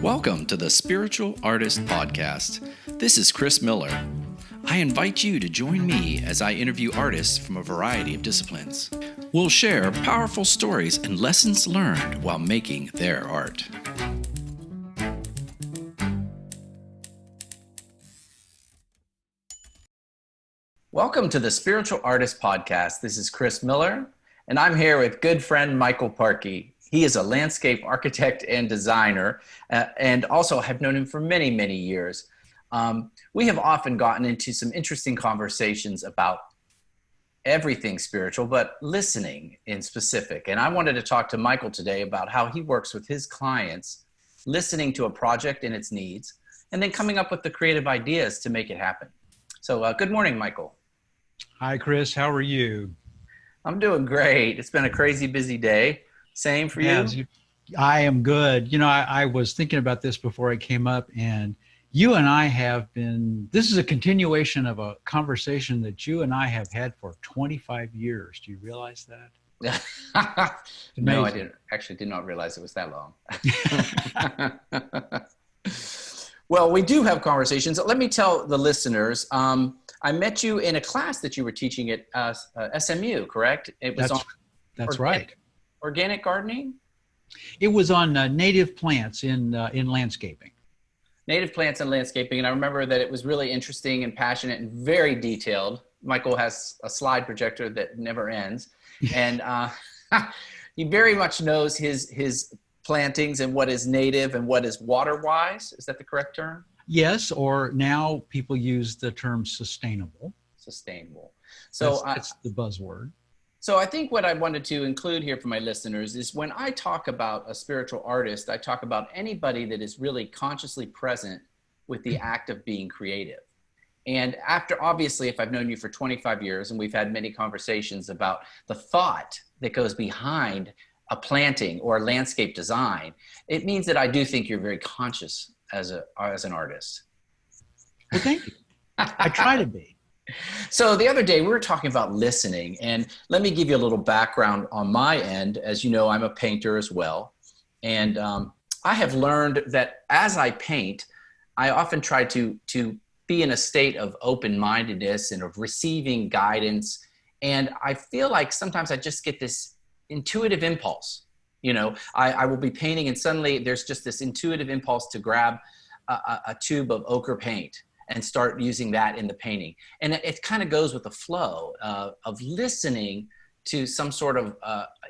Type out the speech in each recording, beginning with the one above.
Welcome to the Spiritual Artist Podcast. This is Chris Miller. I invite you to join me as I interview artists from a variety of disciplines. We'll share powerful stories and lessons learned while making their art. Welcome to the Spiritual Artist Podcast. This is Chris Miller, and I'm here with good friend Michael Parkey. He is a landscape architect and designer, and also have known him for many, many years. We have often gotten into some interesting conversations about everything spiritual, but listening in specific. And I wanted to talk to Michael today about how he works with his clients, listening to a project and its needs, and then coming up with the creative ideas to make it happen. So good morning, Michael. Hi, Chris. How are you? I'm doing great. It's been a crazy busy day. Same for you? I am good. You know, I was thinking about this before I came up, and you and I have been, this is a continuation of a conversation that you and I have had for 25 years. Do you realize that? No, I didn't. Actually did not realize it was that long. Well, we do have conversations. Let me tell the listeners, I met you in a class that you were teaching at SMU, correct? It was that's right. Organic gardening? It was on native plants in landscaping. Native plants and landscaping. And I remember that it was really interesting and passionate and very detailed. Michael has a slide projector that never ends. And he very much knows his plantings and what is native and what is water-wise. Is that the correct term? Yes, or now people use the term sustainable. Sustainable. So that's the buzzword. So I think what I wanted to include here for my listeners is when I talk about a spiritual artist, I talk about anybody that is really consciously present with the act of being creative. And obviously, if I've known you for 25 years and we've had many conversations about the thought that goes behind a planting or a landscape design, it means that I do think you're very conscious as an artist. Well, thank you. I try to be. So the other day we were talking about listening, and let me give you a little background on my end. As you know, I'm a painter as well. And I have learned that as I paint, I often try to be in a state of open-mindedness and of receiving guidance. And I feel like sometimes I just get this intuitive impulse. You know, I will be painting and suddenly there's just this intuitive impulse to grab a tube of ochre paint and start using that in the painting. And it kind of goes with the flow of listening to some sort of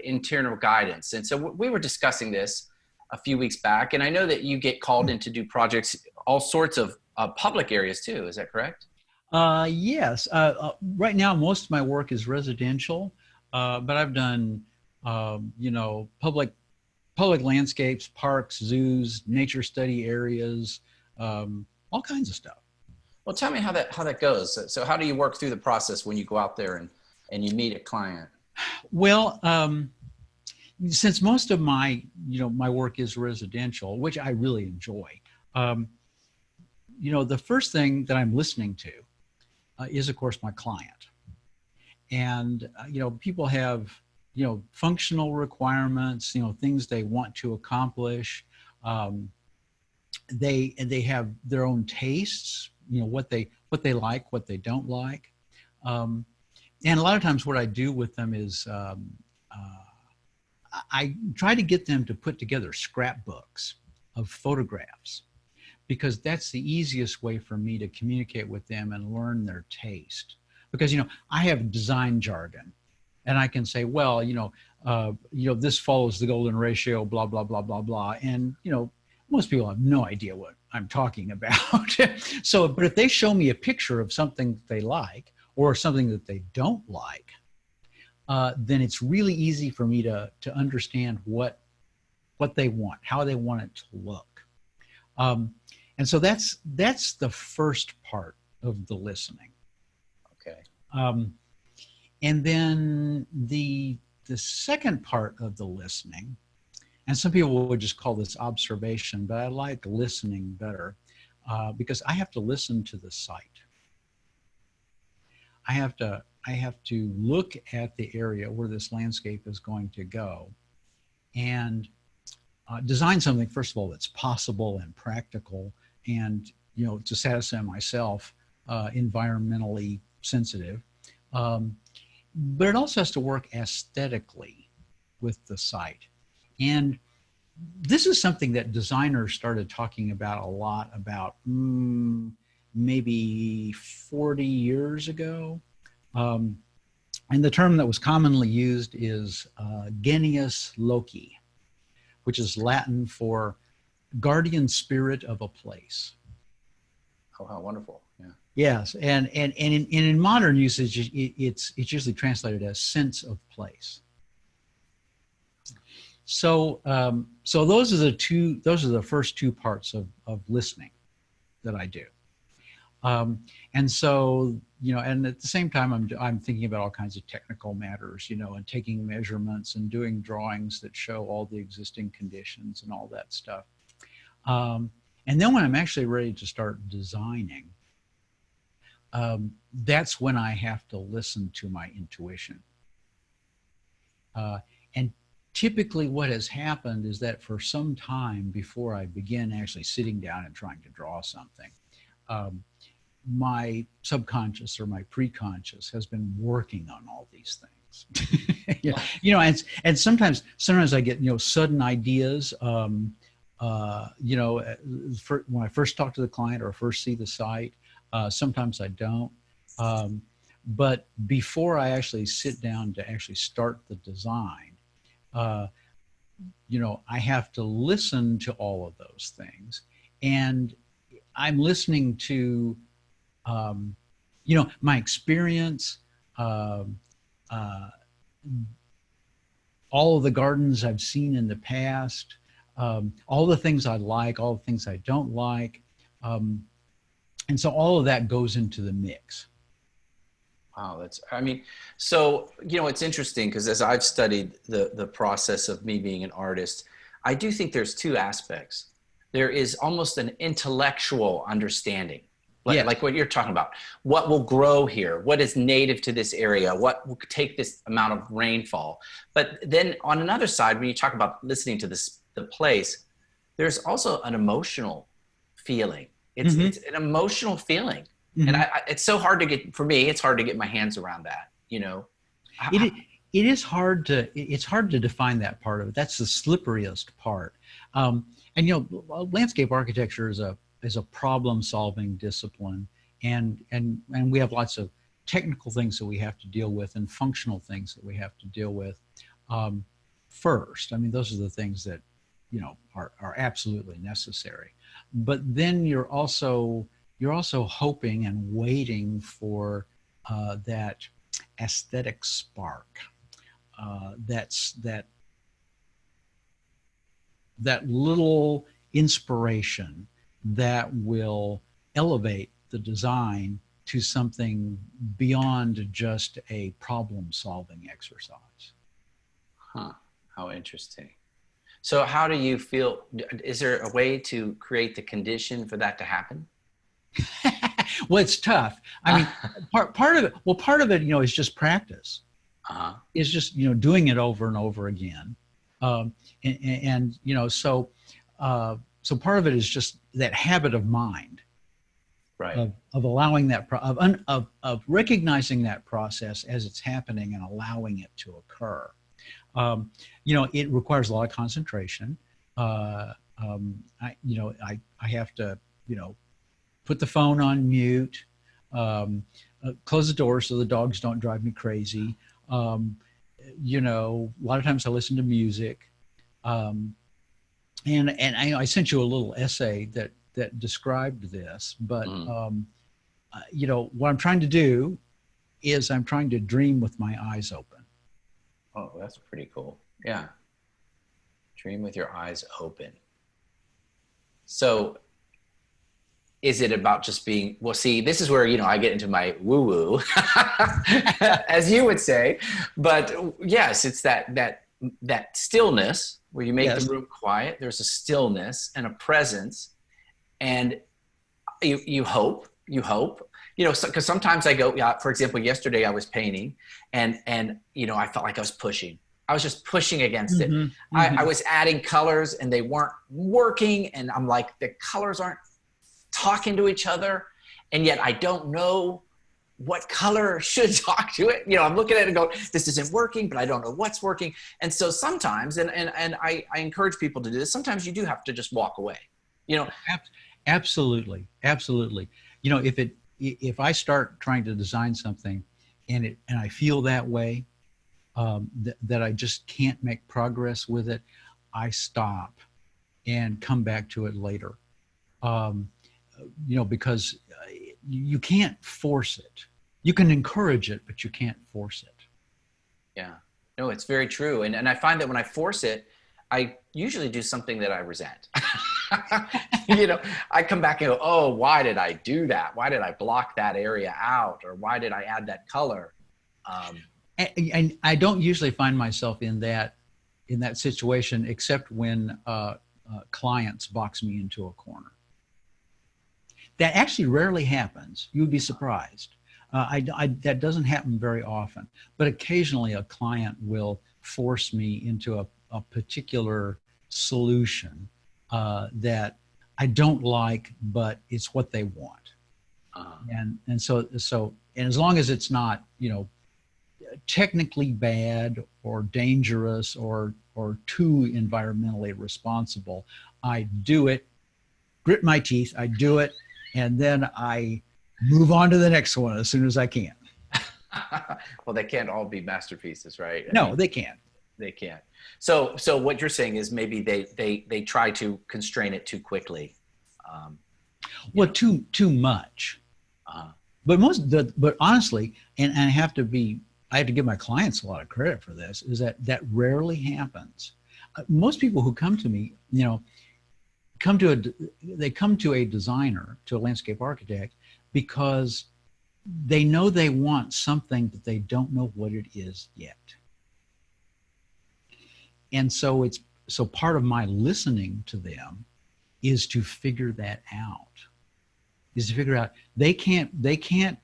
internal guidance. And so we were discussing this a few weeks back, and I know that you get called in to do projects, all sorts of public areas too. Is that correct? Yes. Right now, most of my work is residential, but I've done, public landscapes, parks, zoos, nature study areas, all kinds of stuff. Well, tell me how that goes. So how do you work through the process when you go out there and you meet a client? Well, since most of my work is residential, which I really enjoy, the first thing that I'm listening to is, of course, my client. And, people have, functional requirements, things they want to accomplish. They have their own tastes, what they like, what they don't like. And a lot of times what I do with them is I try to get them to put together scrapbooks of photographs, because that's the easiest way for me to communicate with them and learn their taste. Because, I have design jargon, and I can say, well, this follows the golden ratio, blah, blah, blah, blah, blah. And, most people have no idea what I'm talking about. But if they show me a picture of something that they like or something that they don't like, then it's really easy for me to understand what they want, how they want it to look. And so that's the first part of the listening. Okay. And then the second part of the listening, and some people would just call this observation, but I like listening better because I have to listen to the site. I have to look at the area where this landscape is going to go and design something, first of all, that's possible and practical, and to satisfy myself, environmentally sensitive. But it also has to work aesthetically with the site. And this is something that designers started talking about a lot about maybe 40 years ago. And the term that was commonly used is Genius Loci, which is Latin for guardian spirit of a place. Oh, how wonderful. Yeah. Yes, and in modern usage, it's usually translated as sense of place. So those are the first two parts of listening that I do. And so, and at the same time, I'm thinking about all kinds of technical matters, and taking measurements and doing drawings that show all the existing conditions and all that stuff. And then when I'm actually ready to start designing, that's when I have to listen to my intuition. And typically what has happened is that for some time before I begin actually sitting down and trying to draw something, my subconscious or my preconscious has been working on all these things. And sometimes I get, sudden ideas, when I first talk to the client or first see the site. Sometimes I don't. But before I actually sit down to actually start the design, I have to listen to all of those things. And I'm listening to, my experience, all of the gardens I've seen in the past, all the things I like, all the things I don't like. And so all of that goes into the mix. Wow, so, it's interesting because as I've studied the process of me being an artist, I do think there's two aspects. There is almost an intellectual understanding, like what you're talking about. What will grow here? What is native to this area? What will take this amount of rainfall? But then on another side, when you talk about listening to the place, there's also an emotional feeling. It's an emotional feeling. Mm-hmm. And it's so hard to get, for me, it's hard to get my hands around that, It's hard to define that part of it. That's the slipperiest part. And landscape architecture is a problem-solving discipline, and we have lots of technical things that we have to deal with and functional things that we have to deal with first. I mean, those are the things that are absolutely necessary. But then you're also hoping and waiting for that aesthetic spark. That little inspiration that will elevate the design to something beyond just a problem-solving exercise. Huh, how interesting. So how do you feel, is there a way to create the condition for that to happen? Well, it's tough. I mean, part of it, is just practice. It's just, doing it over and over again. So part of it is just that habit of mind, right? Of allowing that, of recognizing that process as it's happening and allowing it to occur. It requires a lot of concentration. I have to, put the phone on mute, close the door so the dogs don't drive me crazy. A lot of times I listen to music. And I sent you a little essay that described this, but, what I'm trying to do is I'm trying to dream with my eyes open. Oh, that's pretty cool. Yeah. Dream with your eyes open. So is it about just being, well, see, this is where, I get into my woo-woo, as you would say, but yes, it's that stillness where you make the room quiet. There's a stillness and a presence, and you hope, because sometimes I go, for example, yesterday I was painting and I felt like I was pushing. I was just pushing against it. Mm-hmm, I mm-hmm. was adding colors and they weren't working. And I'm like, the colors aren't talking to each other. And yet I don't know what color should talk to it. You know, I'm looking at it and go, this isn't working, but I don't know what's working. And so sometimes, and I encourage people to do this, sometimes you do have to just walk away, you know. Absolutely, absolutely. You know, if I start trying to design something and I feel that way, that I just can't make progress with it, I stop and come back to it later. Um, you know, because you can't force it. You can encourage it, but you can't force it. Yeah, no, it's very true. And I find that when I force it, I usually do something that I resent. You know, I come back and go, oh, why did I do that? Why did I block that area out? Or why did I add that color? And I don't usually find myself in that situation, except when clients box me into a corner. That actually rarely happens. You'd be surprised. That doesn't happen very often, but occasionally a client will force me into a particular solution that I don't like, but it's what they want. And so and as long as it's not, you know, technically bad or dangerous or too environmentally responsible, I do it, grit my teeth, I do it, and then I move on to the next one as soon as I can. Well, they can't all be masterpieces, right? I No, mean, they can't. they can't. So what you're saying is maybe they try to constrain it too quickly. Well, too much. But honestly, and I have to give my clients a lot of credit for this, is that rarely happens. Most people who come to me, you know, come to a designer, to a landscape architect, because they know they want something that they don't know what it is yet. And so part of my listening to them is to figure that out. Is to figure out they can't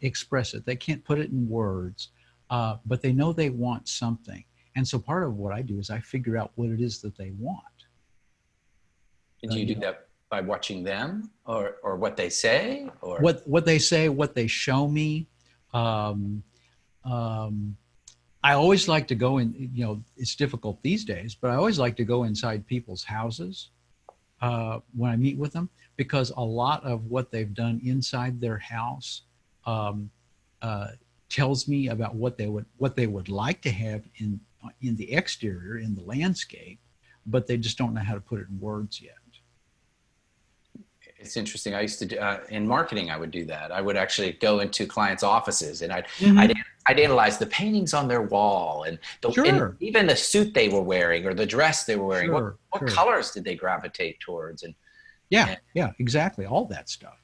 express it, they can't put it in words, but they know they want something. And so part of what I do is I figure out what it is that they want. Did you do that by watching them or what they say, or what they say, what they show me? I always like to go in, you know, it's difficult these days, but I always like to go inside people's houses when I meet with them, because a lot of what they've done inside their house tells me about what they would like to have in the exterior, in the landscape, but they just don't know how to put it in words yet. It's interesting. I used to do, in marketing, I would do that. I would actually go into clients' offices and I'd analyze the paintings on their wall and and even the suit they were wearing or the dress they were wearing. What colors did they gravitate towards? And yeah, exactly. All that stuff.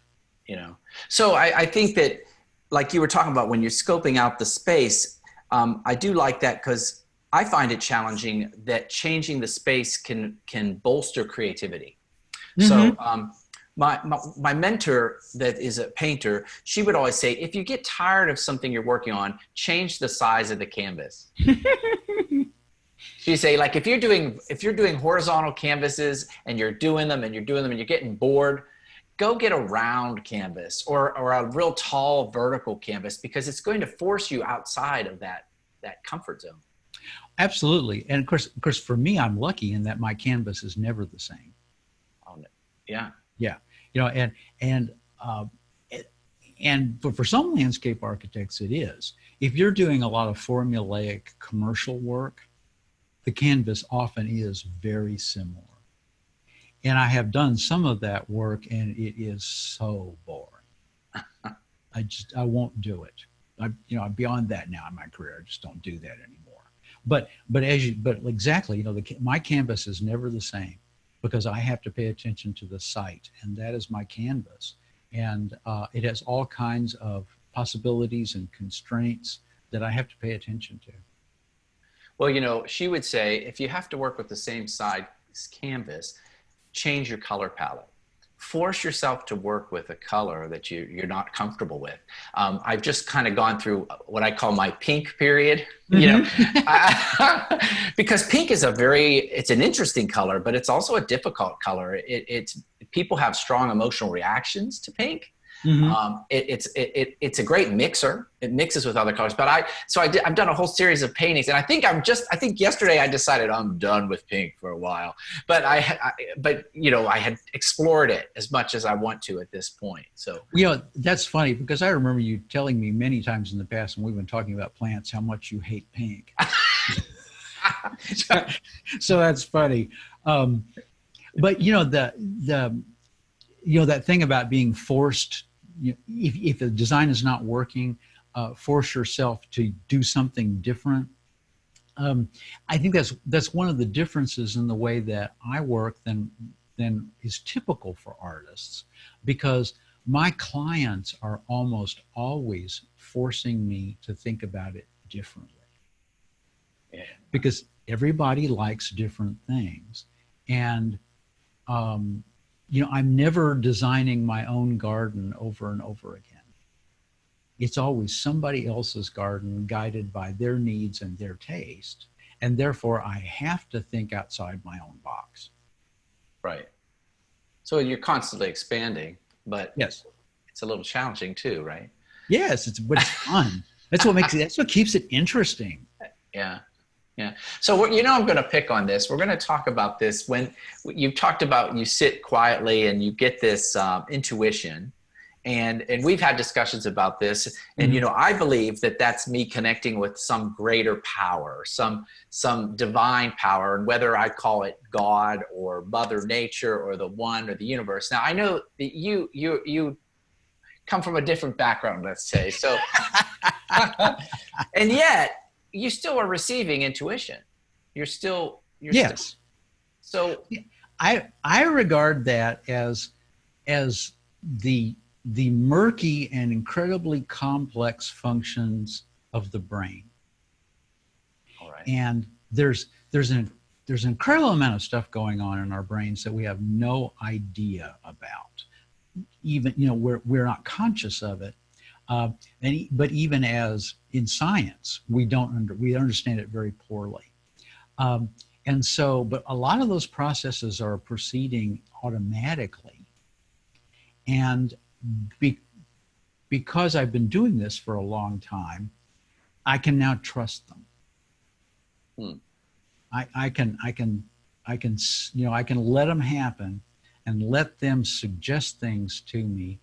You know, so I think that, like you were talking about, when you're scoping out the space, I do like that, because I find it challenging that changing the space can bolster creativity. So my mentor, that is a painter, she would always say, if you get tired of something you're working on, change the size of the canvas. She'd say, like, if you're doing horizontal canvases and you're doing them and you're getting bored, go get a round canvas or a real tall vertical canvas, because it's going to force you outside of that comfort zone. Absolutely. And of course, for me, I'm lucky in that my canvas is never the same. Oh, yeah. Yeah. You know, and for some landscape architects, it is. If you're doing a lot of formulaic commercial work, the canvas often is very similar. And I have done some of that work, and it is so boring. I won't do it. I'm beyond that now in my career. I just don't do that anymore. But exactly, you know, my canvas is never the same, because I have to pay attention to the site, and that is my canvas. And it has all kinds of possibilities and constraints that I have to pay attention to. Well, you know, she would say, if you have to work with the same size canvas, change your color palette. force yourself to work with a color that you're not comfortable with. I've just kind of gone through what I call my pink period, you know, because pink is it's an interesting color, but it's also a difficult color. People have strong emotional reactions to pink. It's a great mixer. It mixes with other colors. But I've done a whole series of paintings, and I think yesterday I decided I'm done with pink for a while. But but you know, I had explored it as much as I want to at this point. So you know, that's funny because I remember you telling me many times in the past when we've been talking about plants how much you hate pink. So that's funny. But you know, that thing about being forced, if the design is not working, force yourself to do something different. I think that's one of the differences in the way that I work than is typical for artists, because my clients are almost always forcing me to think about it differently. Yeah. Because everybody likes different things. And you know, I'm never designing my own garden over and over again. It's always somebody else's garden guided by their needs and their taste. And therefore, I have to think outside my own box. Right. So you're constantly expanding, but yes, it's a little challenging too, right? Yes, but it's fun. That's what keeps it interesting. Yeah. Yeah. So, you know, I'm going to pick on this. We're going to talk about this when you've talked about you sit quietly and you get this intuition, and we've had discussions about this. And, you know, I believe that that's me connecting with some greater power, some divine power, and whether I call it God or Mother Nature or the One or the universe. Now, I know that you come from a different background, let's say. So, and yet, you still are receiving intuition. You're still so I regard that as the murky and incredibly complex functions of the brain. All right. And there's an incredible amount of stuff going on in our brains that we have no idea about. Even, you know, we're not conscious of it. But even as in science, we understand it very poorly. And so, but a lot of those processes are proceeding automatically. And because I've been doing this for a long time, I can now trust them. I can let them happen and let them suggest things to me.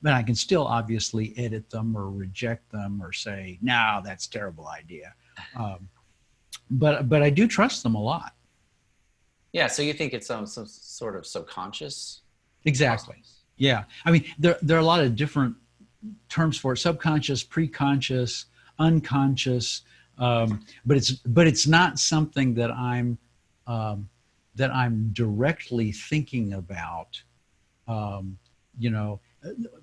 But I can still obviously edit them or reject them or say, no, that's a terrible idea. But I do trust them a lot. Yeah. So you think it's some sort of subconscious? Exactly. Process. Yeah. I mean, there are a lot of different terms for it: subconscious, preconscious, unconscious. But it's not something that I'm directly thinking about. You know,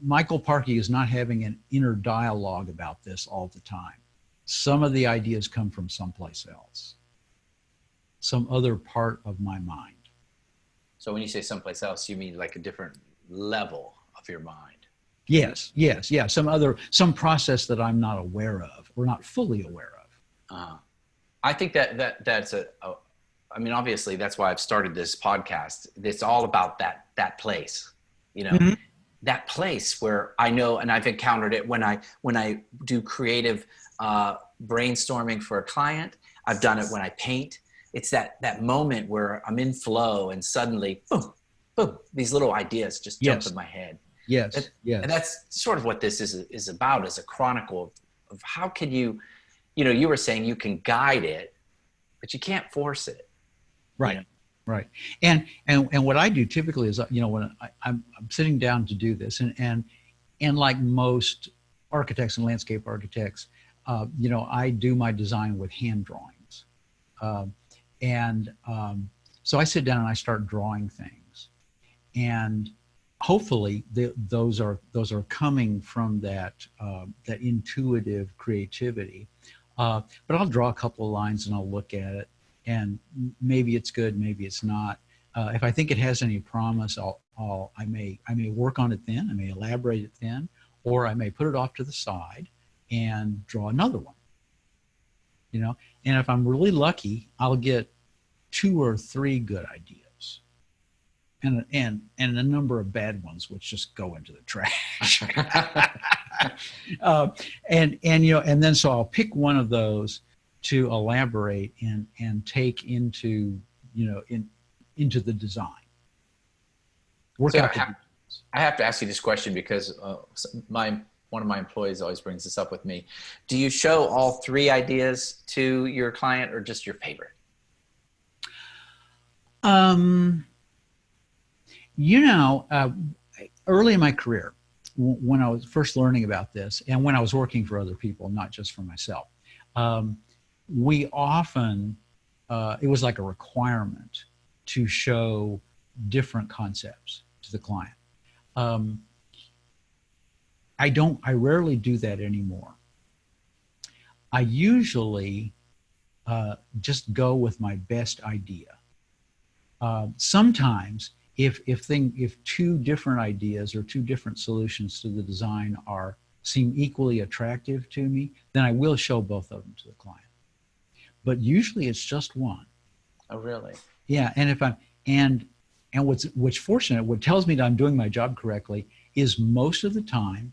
Michael Parkey is not having an inner dialogue about this all the time. Some of the ideas come from someplace else, some other part of my mind. So when you say someplace else, you mean like a different level of your mind? Yes. Yeah. Some process that I'm not aware of or not fully aware of. I think that's I mean, obviously that's why I've started this podcast. It's all about that place, you know, that place where I know, and I've encountered it when I do creative brainstorming for a client. I've done it when I paint. It's that moment where I'm in flow and suddenly, boom, boom, these little ideas just jump in my head. Yes. And that's sort of what this is about, is a chronicle of how can you know, you were saying you can guide it, but you can't force it. Right. You know? Right. And what I do typically is, you know, when I'm sitting down to do this, and like most architects and landscape architects, you know, I do my design with hand drawings. So I sit down and I start drawing things, and hopefully those are coming from that intuitive creativity. But I'll draw a couple of lines and I'll look at it, and maybe it's good, maybe it's not. If I think it has any promise, I may work on it then. I may elaborate it then, or I may put it off to the side and draw another one. You know, and if I'm really lucky, I'll get 2 or 3 good ideas, and a number of bad ones which just go into the trash. And then so I'll pick one of those to elaborate and take into into the design. So I have to ask you this question because one of my employees always brings this up with me. Do you show all 3 ideas to your client or just your favorite? Early in my career, when I was first learning about this and when I was working for other people, not just for myself, we often, it was like a requirement to show different concepts to the client. I rarely do that anymore. I usually just go with my best idea. Sometimes if 2 different ideas or 2 different solutions to the design seem equally attractive to me, then I will show both of them to the client. But usually it's just one. Oh, really? Yeah, and what's fortunate, what tells me that I'm doing my job correctly, is most of the time,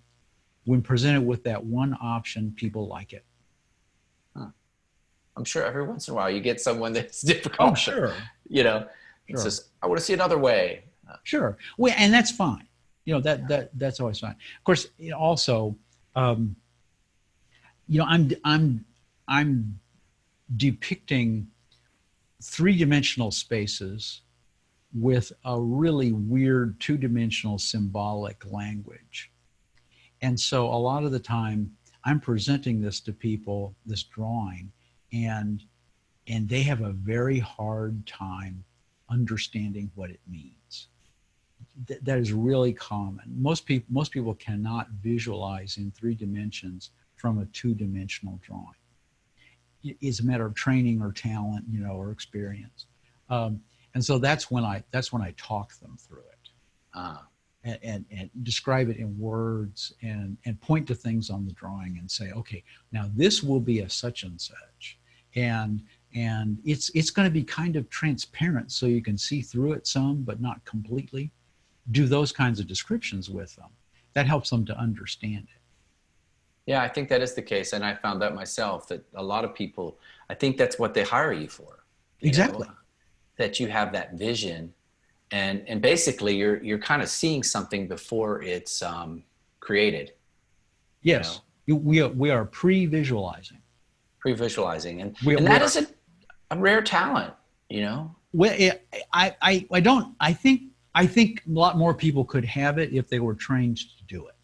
when presented with that one option, people like it. Huh. I'm sure every once in a while you get someone that's difficult. Oh, sure. It's just, I want to see another way. Sure. Well, and that's fine. That's always fine. Of course, also, I'm depicting 3-dimensional spaces with a really weird 2-dimensional symbolic language. And so a lot of the time I'm presenting this to people, this drawing, and they have a very hard time understanding what it means. That is really common. Most people cannot visualize in 3 dimensions from a 2-dimensional drawing. It's a matter of training or talent, or experience. And so that's when I talk them through it. And describe it in words and point to things on the drawing and say, okay, now this will be a such and such. And it's going to be kind of transparent so you can see through it some, but not completely. Do those kinds of descriptions with them. That helps them to understand it. Yeah, I think that is the case. And I found that myself, that a lot of people, I think that's what they hire you for. Exactly. That you have that vision. And basically you're kind of seeing something before it's created. Yes, we are pre-visualizing. Pre-visualizing, and that is a rare talent, Well, I think a lot more people could have it if they were trained to do it.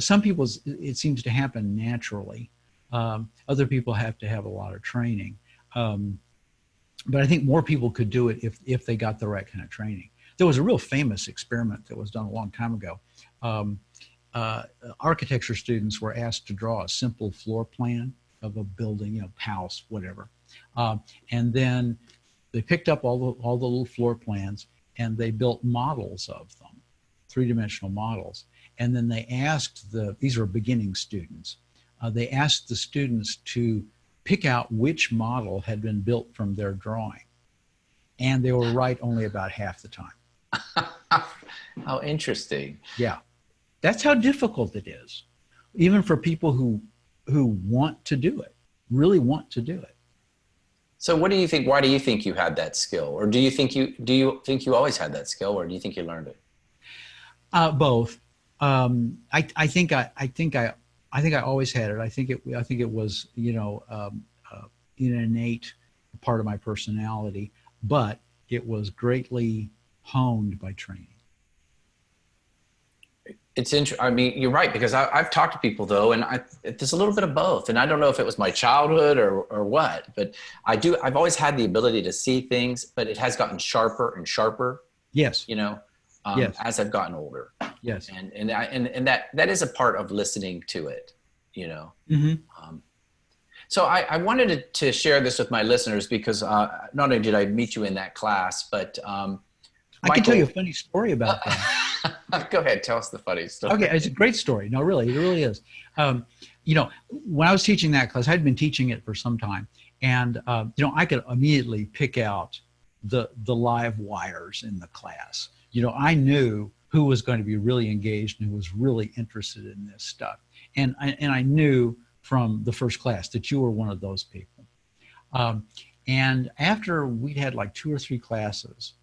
Some people, it seems to happen naturally. Other people have to have a lot of training. But I think more people could do it if they got the right kind of training. There was a real famous experiment that was done a long time ago. Architecture students were asked to draw a simple floor plan of a building, house, whatever. And then they picked up all the little floor plans and they built models of them, 3-dimensional models. And then they asked these were beginning students, they asked the students to pick out which model had been built from their drawing. And they were right only about half the time. How interesting. Yeah. That's how difficult it is, even for people who want to do it, really want to do it. So what do you think, why do you think you had that skill? Or do you think you always had that skill, or do you think you learned it? Both. I think I always had it. I think it was, an innate part of my personality, but it was greatly honed by training. It's interesting. I mean, you're right, because I've talked to people though, and there's a little bit of both. And I don't know if it was my childhood or what, but I've always had the ability to see things, but it has gotten sharper and sharper. Yes. Yes. As I've gotten older. Yes. And that is a part of listening to it, Mm-hmm. So I wanted to share this with my listeners because not only did I meet you in that class, but I can tell you a Michael, funny story about that. go ahead, tell us the funny story. Okay, it's a great story. No, really, it really is. You know, when I was teaching that class, I'd been teaching it for some time, and you know, I could immediately pick out the live wires in the class. You know, I knew who was going to be really engaged and who was really interested in this stuff, and I knew from the first class that you were one of those people. Um, and after we'd had like 2 or 3 classes,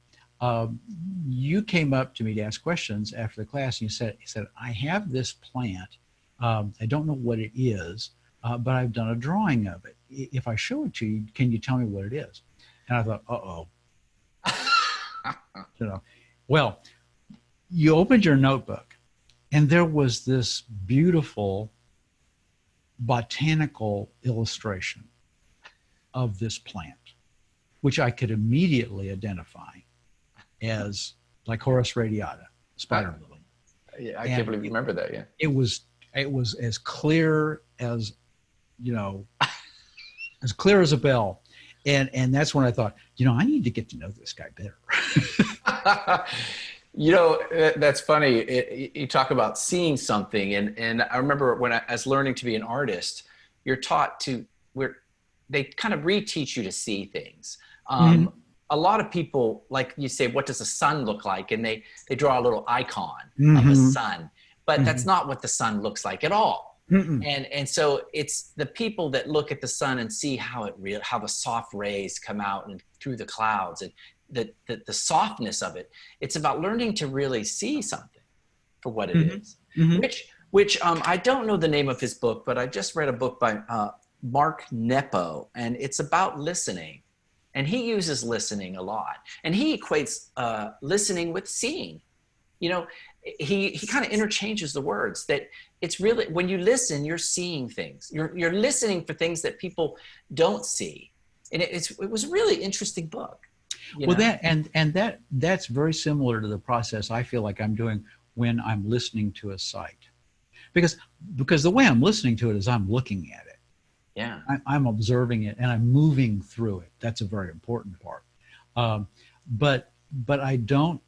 you came up to me to ask questions after the class, and you said, I have this plant. I don't know what it is, but I've done a drawing of it. If I show it to you, can you tell me what it is? And I thought, uh-oh. You know, well, you opened your notebook, and there was this beautiful botanical illustration of this plant, which I could immediately identify as Lycoris radiata, spider lily. Yeah, I can't believe you remember that. Yeah, it was as clear as, you know, as clear as a bell, and that's when I thought, you know, I need to get to know this guy better. You know, that's funny. You talk about seeing something, and I remember when I was learning to be an artist, you're taught to they kind of reteach you to see things. Mm-hmm. A lot of people, like you say, what does the sun look like? And they draw a little icon Mm-hmm. of a sun, but Mm-hmm. that's not what the sun looks like at all. Mm-mm. And so it's the people that look at the sun and see how the soft rays come out and through the clouds and the softness of it. It's about learning to really see something for what it Mm-hmm. is. Mm-hmm. Which I don't know the name of his book, but I just read a book by Mark Nepo, and it's about listening. And he uses listening a lot. And he equates listening with seeing. You know, he kind of interchanges the words that it's really, when you listen, you're seeing things. You're listening for things that people don't see. And it was a really interesting book. Well, that's very similar to the process I feel like I'm doing when I'm listening to a site, because the way I'm listening to it is I'm looking at it. Yeah. I'm observing it and I'm moving through it. That's a very important part. But I don't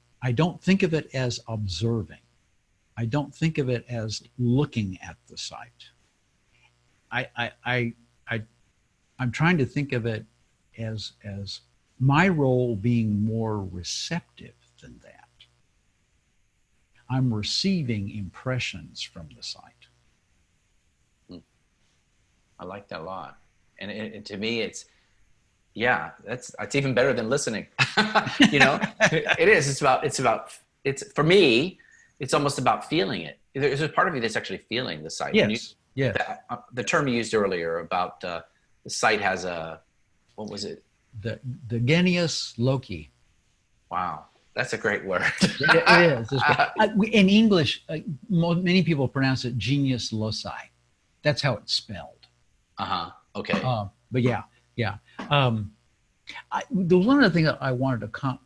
think of it as observing. I don't think of it as looking at the site. I'm trying to think of it as my role being more receptive than that. I'm receiving impressions from the site. I like that a lot. And to me, it's even better than listening. You know, it is. It's for me, it's almost about feeling it. There's a part of me that's actually feeling the site. Yes. The term you used earlier about the site has what was it? The Genius Loci. Wow. That's a great word. It is. In English, many people pronounce it Genius Loci. That's how it's spelled. Okay. But yeah. The one other thing that I wanted to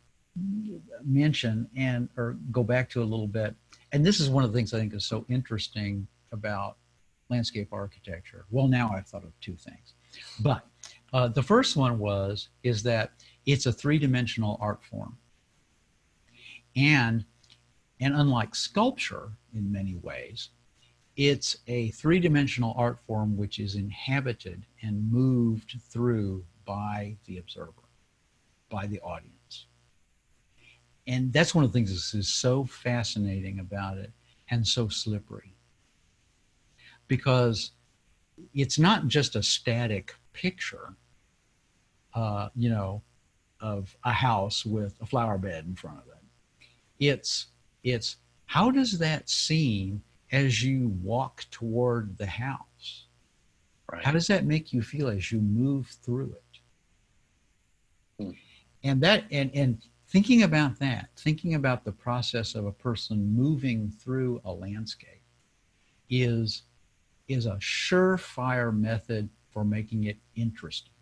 mention or go back to a little bit, and this is one of the things I think is so interesting about landscape architecture. Well, now I've thought of 2 things, but the first one is that it's a 3-dimensional art form, and unlike sculpture in many ways, it's a 3-dimensional art form which is inhabited and moved through by the observer, by the audience. And that's one of the things that is so fascinating about it and so slippery, because it's not just a static picture, you know, of a house with a flower bed in front of it. It's how does that seem as you walk toward the house? Right. How does that make you feel as you move through it? And thinking about that, thinking about the process of a person moving through a landscape is a surefire method for making it interesting.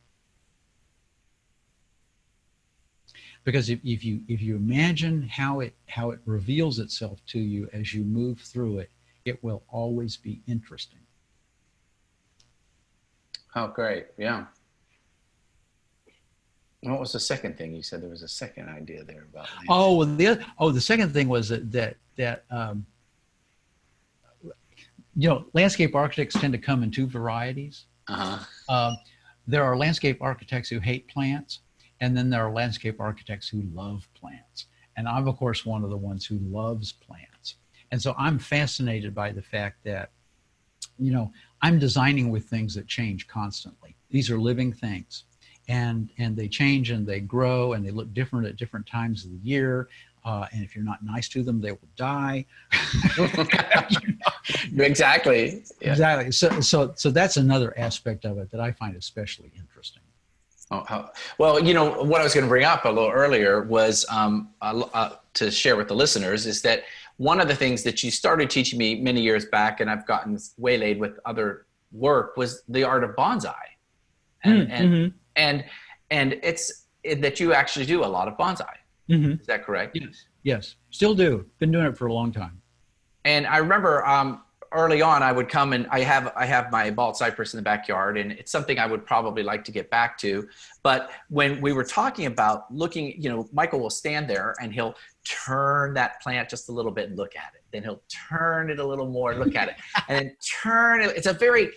Because if you imagine how it reveals itself to you as you move through it, it will always be interesting. Oh, great. Yeah. What was the second thing you said? There was a second idea there about landscape. Oh, well, the second thing was that landscape architects tend to come in two varieties. Uh-huh. There are landscape architects who hate plants, and then there are landscape architects who love plants. And I'm, of course, one of the ones who loves plants. And so I'm fascinated by the fact that, I'm designing with things that change constantly. These are living things, and they change and they grow and they look different at different times of the year. And if you're not nice to them, they will die. Exactly. Yeah. Exactly. So that's another aspect of it that I find especially interesting. Well, what I was going to bring up a little earlier was to share with the listeners is that one of the things that you started teaching me many years back, and I've gotten waylaid with other work, was the art of bonsai, and it's that you actually do a lot of bonsai. Mm-hmm. Is that correct? Yes, still do. Been doing it for a long time. And I remember early on, I would come and I have my bald cypress in the backyard, and it's something I would probably like to get back to. But when we were talking about looking, Michael will stand there and he'll turn that plant just a little bit and look at it. Then he'll turn it a little more and look at it, and then turn it. It's a very,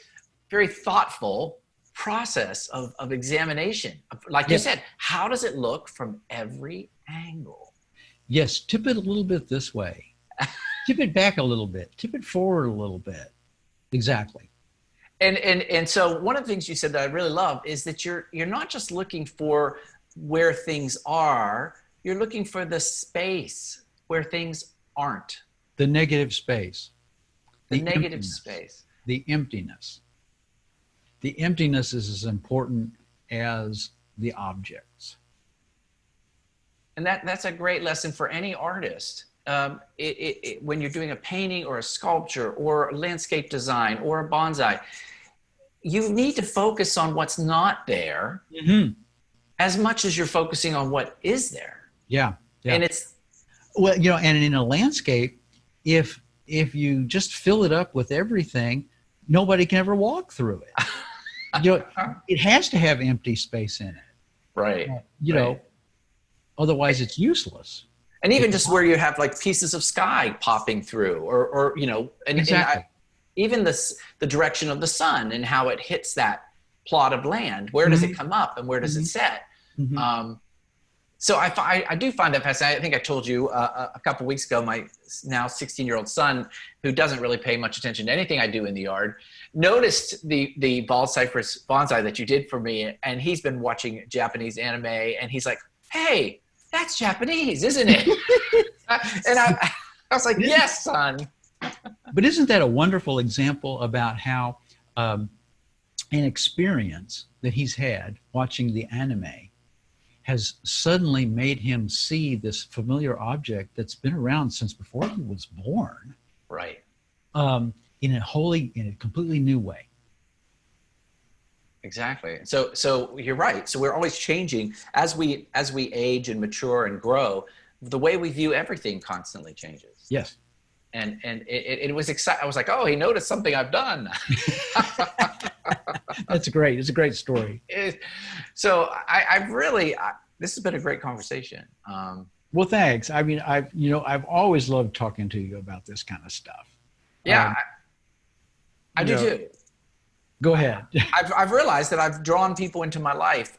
very thoughtful process of examination. Like you said, how does it look from every angle? Yes, tip it a little bit this way. Tip it back a little bit. Tip it forward a little bit. Exactly. And so one of the things you said that I really love is that you're not just looking for where things are, you're looking for the space where things aren't. The negative space. The negative space. The emptiness. The emptiness is as important as the objects. And that's a great lesson for any artist. When you're doing a painting or a sculpture or a landscape design or a bonsai, you need to focus on what's not there as much as you're focusing on what is there. Yeah. And it's, and in a landscape, if you just fill it up with everything, nobody can ever walk through it. It has to have empty space in it. Right. Otherwise it's useless. And even just where you have like pieces of sky popping through or exactly. Even the direction of the sun and how it hits that plot of land. Where does it come up and where does it set? So I do find that fascinating. I think I told you a couple of weeks ago, my now 16-year-old son, who doesn't really pay much attention to anything I do in the yard, noticed the bald cypress bonsai that you did for me. And he's been watching Japanese anime and he's like, hey, that's Japanese, isn't it? And I was like, yes, son. But isn't that a wonderful example about how an experience that he's had watching the anime has suddenly made him see this familiar object that's been around since before he was born. Right. In a completely new way. Exactly. So you're right. So we're always changing as we age and mature and grow. The way we view everything constantly changes. Yes. And it was exciting. I was like, oh, he noticed something I've done. That's great. It's a great story. So I've really this has been a great conversation. Well, thanks. I mean, I've always loved talking to you about this kind of stuff. Yeah, I do too. Go ahead. I've realized that I've drawn people into my life.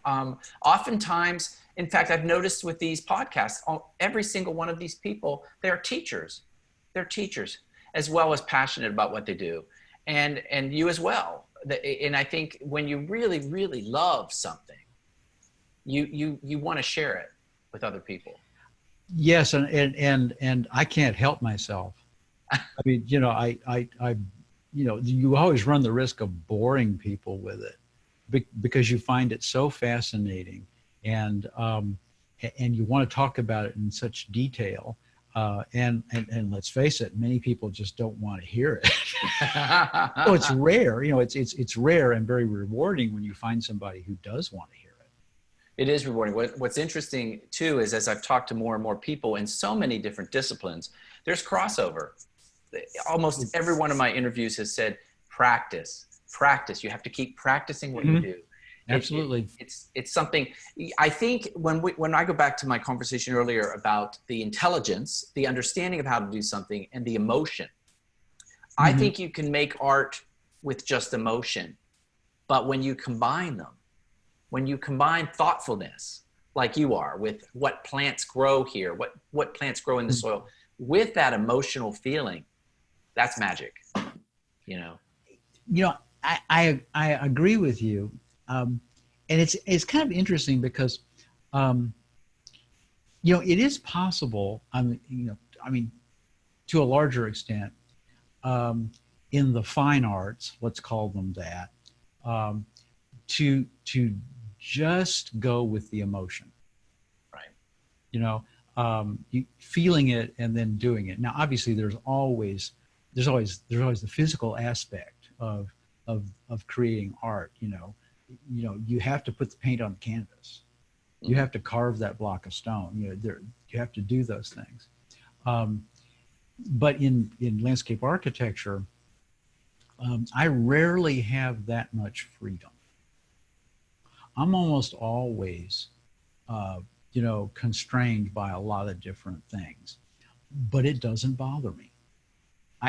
Oftentimes, in fact, I've noticed with these podcasts, every single one of these people, they're teachers. They're teachers as well as passionate about what they do. And you as well. And I think when you really, really love something, you want to share it with other people. Yes. And I can't help myself. I mean, you always run the risk of boring people with it because you find it so fascinating and you want to talk about it in such detail. And let's face it, many people just don't want to hear it. So it's rare, it's rare and very rewarding when you find somebody who does want to hear it. It is rewarding. What's interesting too is as I've talked to more and more people in so many different disciplines, there's crossover. Almost every one of my interviews has said, practice, practice. You have to keep practicing what you do. Absolutely. It's something. I think when I go back to my conversation earlier about the intelligence, the understanding of how to do something, and the emotion, I think you can make art with just emotion. But when you combine them, when you combine thoughtfulness, like you are, with what plants grow here, what plants grow in the soil, with that emotional feeling, that's magic. You know, I agree with you, and it's kind of interesting because, it is possible. To a larger extent, in the fine arts, let's call them that, to just go with the emotion, right? Feeling it and then doing it. Now, obviously, there's always the physical aspect of creating art. You have to put the paint on the canvas. You have to carve that block of stone. You have to do those things. But in landscape architecture, I rarely have that much freedom. I'm almost always, constrained by a lot of different things, but it doesn't bother me.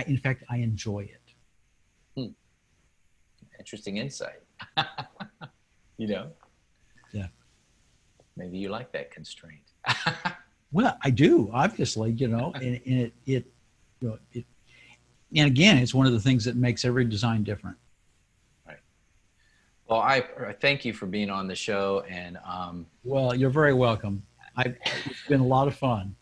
In fact, I enjoy it. Interesting insight. Yeah. Maybe you like that constraint. Well, I do, obviously, and and again, it's one of the things that makes every design different. Right. Well, I thank you for being on the show, and well, you're very welcome. It's been a lot of fun.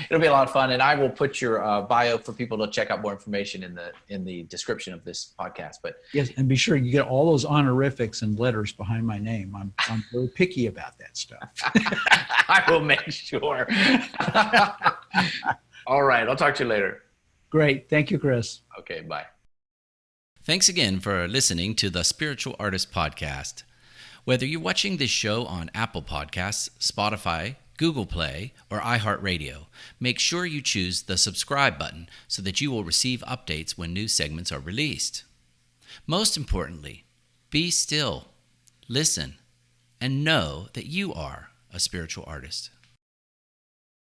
It'll be a lot of fun, and I will put your bio for people to check out more information in the description of this podcast. But yes, and be sure you get all those honorifics and letters behind my name. I'm very picky about that stuff. I will make sure. All right, I'll talk to you later. Great, thank you, Chris. Okay, bye. Thanks again for listening to the Spiritual Artist Podcast. Whether you're watching this show on Apple Podcasts, Spotify, Google Play, or iHeartRadio, make sure you choose the subscribe button so that you will receive updates when new segments are released. Most importantly, be still, listen, and know that you are a spiritual artist.